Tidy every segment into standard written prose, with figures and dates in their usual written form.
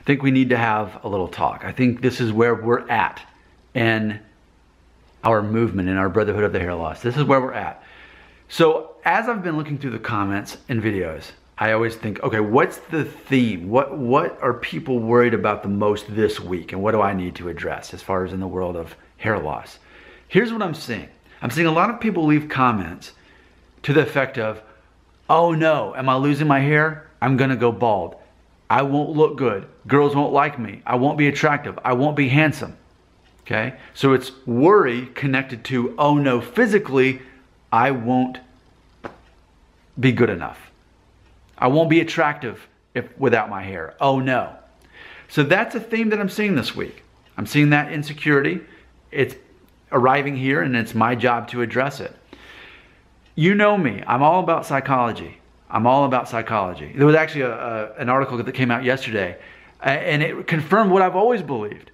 I think we need to have a little talk. I think this is where we're at in our movement, in our brotherhood of the hair loss. This is where we're at. So as I've been looking through the comments and videos, I always think, okay, what's the theme? What are people worried about the most this week? And what do I need to address as far as in the world of hair loss? Here's what I'm seeing. I'm seeing a lot of people leave comments to the effect of, oh no, am I losing my hair? I'm gonna go bald. I won't look good. Girls won't like me. I won't be attractive. I won't be handsome. Okay? So it's worry connected to, oh no, physically, I won't be good enough. I won't be attractive without my hair. Oh no. So that's a theme that I'm seeing this week. I'm seeing that insecurity. It's arriving here and it's my job to address it. You know me. I'm all about psychology. I'm all about psychology. There was actually an article that came out yesterday, and it confirmed what I've always believed,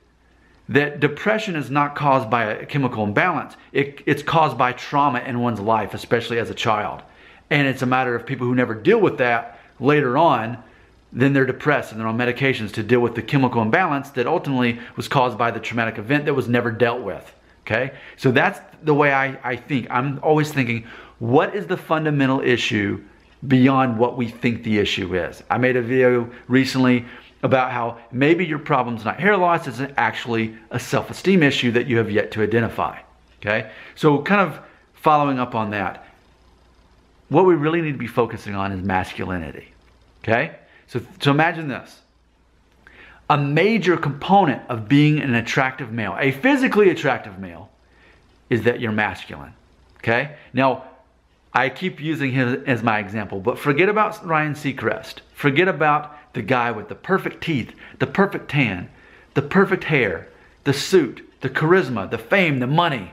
that depression is not caused by a chemical imbalance. It's caused by trauma in one's life, especially as a child. And it's a matter of people who never deal with that later on, then they're depressed and they're on medications to deal with the chemical imbalance that ultimately was caused by the traumatic event that was never dealt with. Okay? So that's the way I think. I'm always thinking, what is the fundamental issue beyond what we think the issue is? I made a video recently about how maybe your problem's not hair loss, it's actually a self-esteem issue that you have yet to identify. Okay? So kind of following up on that, what we really need to be focusing on is masculinity. Okay? So imagine this. A major component of being an attractive male, a physically attractive male, is that you're masculine. Okay? Now, I keep using him as my example, but forget about Ryan Seacrest. Forget about the guy with the perfect teeth, the perfect tan, the perfect hair, the suit, the charisma, the fame, the money.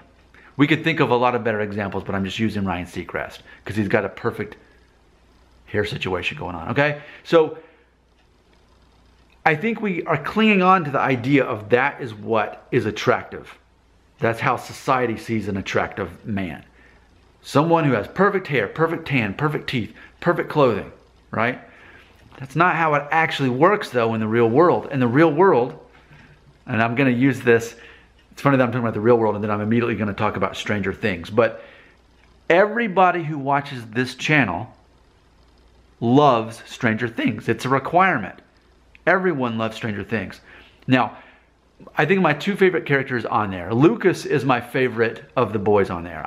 We could think of a lot of better examples, but I'm just using Ryan Seacrest because he's got a perfect hair situation going on, okay? So I think we are clinging on to the idea of that is what is attractive. That's how society sees an attractive man. Someone who has perfect hair, perfect tan, perfect teeth, perfect clothing, right? That's not how it actually works, though, in the real world. In the real world, and I'm going to use this, it's funny that I'm talking about the real world, and then I'm immediately going to talk about Stranger Things. But everybody who watches this channel loves Stranger Things. It's a requirement. Everyone loves Stranger Things. Now, I think my two favorite characters on there. Lucas is my favorite of the boys on there.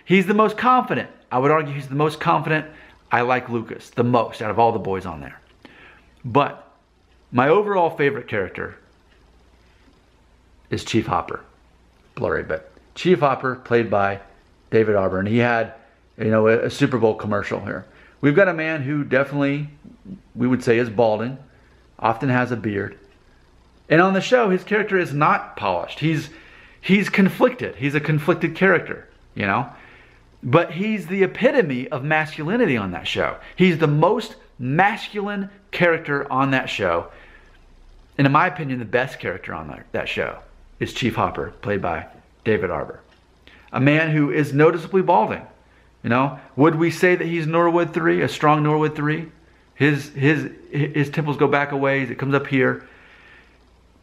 He's the most confident. I would argue he's the most confident. I like Lucas the most out of all the boys on there. But my overall favorite character is Chief Hopper. Blurry, but Chief Hopper, played by David Arbor. And he had, a Super Bowl commercial here. We've got a man who definitely, we would say, is balding, often has a beard. And on the show, his character is not polished. He's conflicted. He's a conflicted character, But he's the epitome of masculinity on that show. He's the most masculine character on that show. And in my opinion, the best character on that show is Chief Hopper, played by David Arbor. A man who is noticeably balding. Would we say that he's Norwood 3, a strong Norwood 3? His temples go back a ways. It comes up here.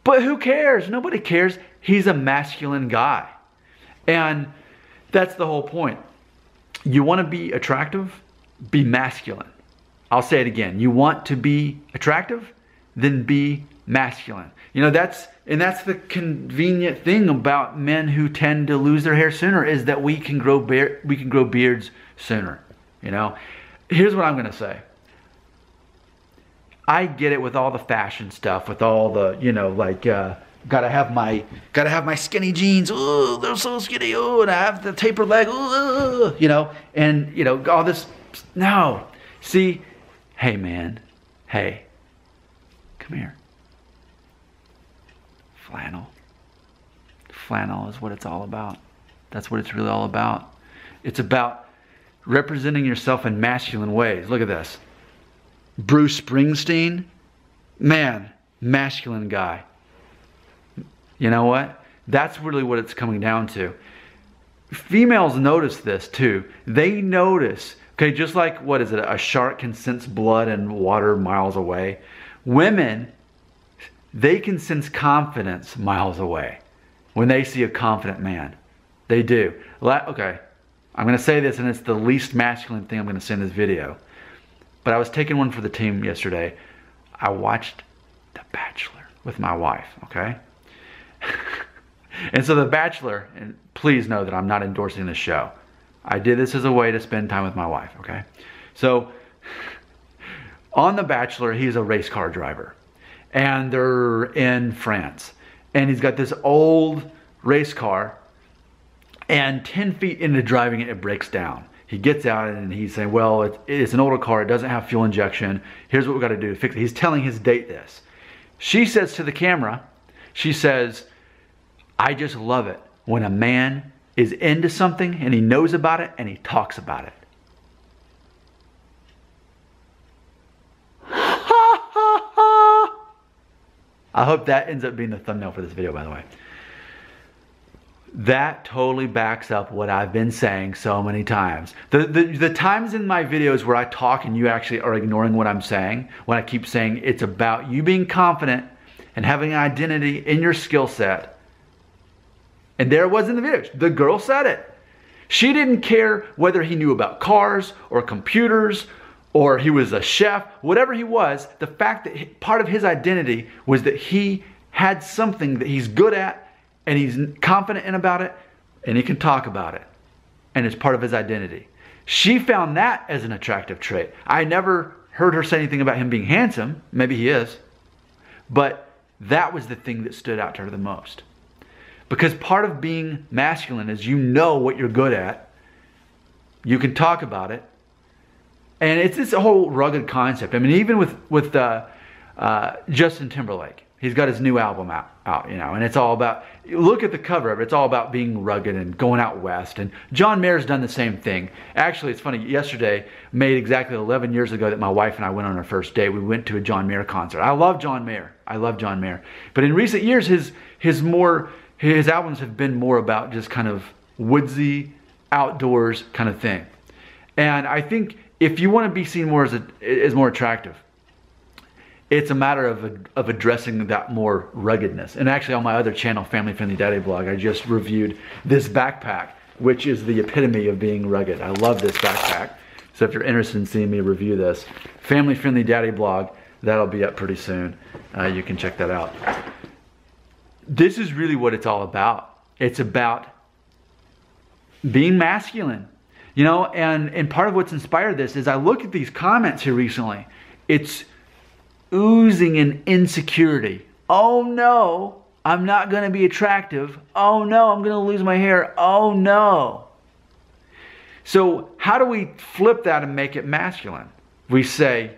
But who cares? Nobody cares. He's a masculine guy. And that's the whole point. You want to be attractive? Be masculine. I'll say it again. You want to be attractive? Then be masculine. That's the convenient thing about men who tend to lose their hair sooner, is that we can grow beards sooner. Here's what I'm going to say. I get it with all the fashion stuff, with all the, gotta have my skinny jeans. Ooh, they're so skinny. Ooh, and I have the taper leg. Ooh, and all this. No, see, hey man, hey, come here. Flannel is what it's all about. That's what it's really all about. It's about representing yourself in masculine ways. Look at this. Bruce Springsteen, man, masculine guy. You know what? That's really what it's coming down to. Females notice this too. They notice, okay, just like, what is it? A shark can sense blood and water miles away. Women they can sense confidence miles away when they see a confident man. They do. Okay, I'm going to say this, and it's the least masculine thing I'm going to say in this video. But I was taking one for the team yesterday. I watched The Bachelor with my wife, okay? And so The Bachelor, and please know that I'm not endorsing this show. I did this as a way to spend time with my wife, okay? So, on The Bachelor, he's a race car driver. And they're in France. And he's got this old race car. And 10 feet into driving it, it breaks down. He gets out and he's saying, well, it's an older car. It doesn't have fuel injection. Here's what we got to do to fix it. He's telling his date this. She says to the camera, she says, I just love it when a man is into something and he knows about it and he talks about it. I hope that ends up being the thumbnail for this video, by the way. That totally backs up what I've been saying so many times. The times in my videos where I talk and you actually are ignoring what I'm saying, when I keep saying it's about you being confident and having an identity in your skill set. And there it was in the video. The girl said it. She didn't care whether he knew about cars or computers or he was a chef, whatever he was. The fact that part of his identity was that he had something that he's good at and he's confident in about it, and he can talk about it. And it's part of his identity. She found that as an attractive trait. I never heard her say anything about him being handsome. Maybe he is. But that was the thing that stood out to her the most. Because part of being masculine is you know what you're good at. You can talk about it. And it's this whole rugged concept. I mean, even with Justin Timberlake. He's got his new album out, you know, and it's all about, look at the cover of it, it's all about being rugged and going out west. And John Mayer's done the same thing. Actually, it's funny, yesterday, made exactly 11 years ago that my wife and I went on our first date. We went to a John Mayer concert. I love John Mayer. I love John Mayer. But in recent years, his albums have been more about just kind of woodsy, outdoors kind of thing. And I think if you want to be seen more as more attractive, it's a matter of addressing that more ruggedness. And actually on my other channel, Family Friendly Daddy Blog, I just reviewed this backpack, which is the epitome of being rugged. I love this backpack. So if you're interested in seeing me review this, Family Friendly Daddy Blog, that'll be up pretty soon. You can check that out. This is really what it's all about. It's about being masculine. You know, and part of what's inspired this is I look at these comments here recently. It's oozing in insecurity. Oh no, I'm not going to be attractive. Oh no, I'm going to lose my hair. Oh no. So how do we flip that and make it masculine? We say,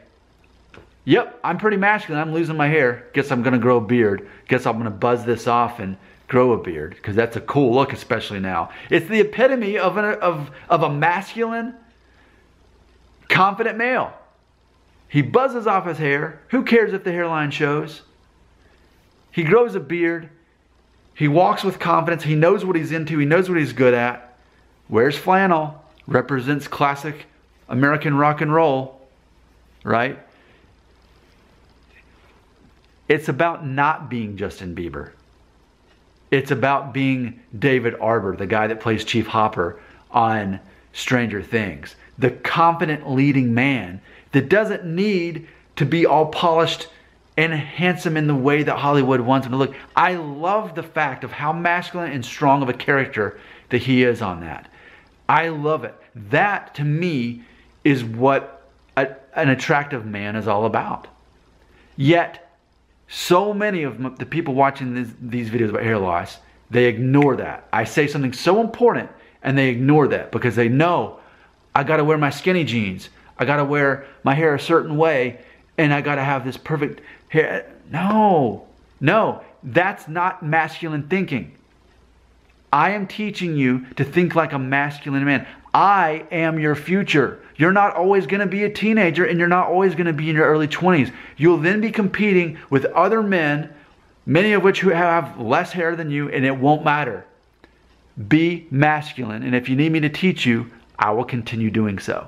yep, I'm pretty masculine. I'm losing my hair. Guess I'm going to grow a beard. Guess I'm going to buzz this off and grow a beard because that's a cool look, especially now. It's the epitome of a masculine, confident male. He buzzes off his hair. Who cares if the hairline shows? He grows a beard. He walks with confidence. He knows what he's into. He knows what he's good at. Wears flannel. Represents classic American rock and roll. Right? It's about not being Justin Bieber. It's about being David Arbor, the guy that plays Chief Hopper on Stranger Things. The confident leading man that doesn't need to be all polished and handsome in the way that Hollywood wants him to look. I love the fact of how masculine and strong of a character that he is on that. I love it. That, to me, is what an attractive man is all about. Yet, so many of the people watching these videos about hair loss, they ignore that. I say something so important, and they ignore that because they know I got to wear my skinny jeans. I got to wear my hair a certain way, and I got to have this perfect hair. No, that's not masculine thinking. I am teaching you to think like a masculine man. I am your future. You're not always going to be a teenager, and you're not always going to be in your early 20s. You'll then be competing with other men, many of which who have less hair than you, and it won't matter. Be masculine, and if you need me to teach you, I will continue doing so.